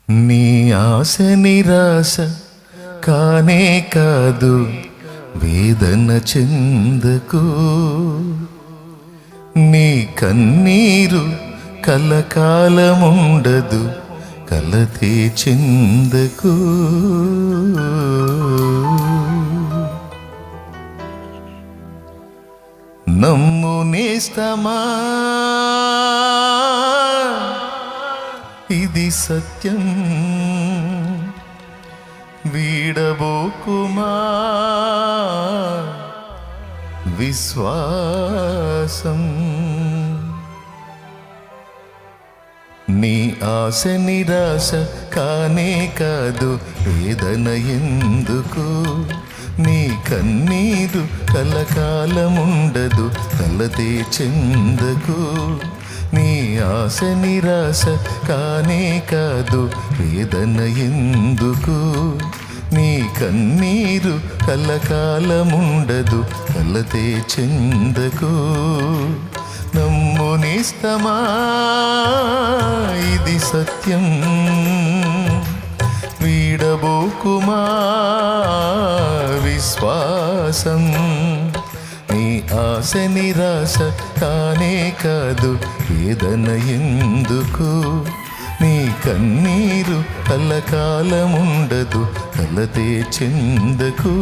నీ ఆశ నిరాశ కానే కాదు, వేదన చెందకు. నీ కన్నీరు కలకాలముండదు, కలతే చెందకు. నమ్ము నేస్తమా, ఇది సత్యం. వీడబోకుమా విశ్వాసం. నీ ఆశ నిరాశ కానే కాదు, వేదన ఎందుకు. నీ కన్నీరు కలకాలముండదు, కలతే చెందకు. నీ ఆశ నిరాశ కానే కాదు, వేదన ఎందుకు. నీ కన్నీరు కలకాలముండదు, కలతే చెందకు. నమ్ము నేస్తమా, ఇది సత్యం. వీడబోకుమా విశ్వాసం. నీ ఆశ నిరాశ కానే కాదు, వేదన ఎందుకు. నీ కన్నీరు కలకాలముండదు, కలతే చెందకు.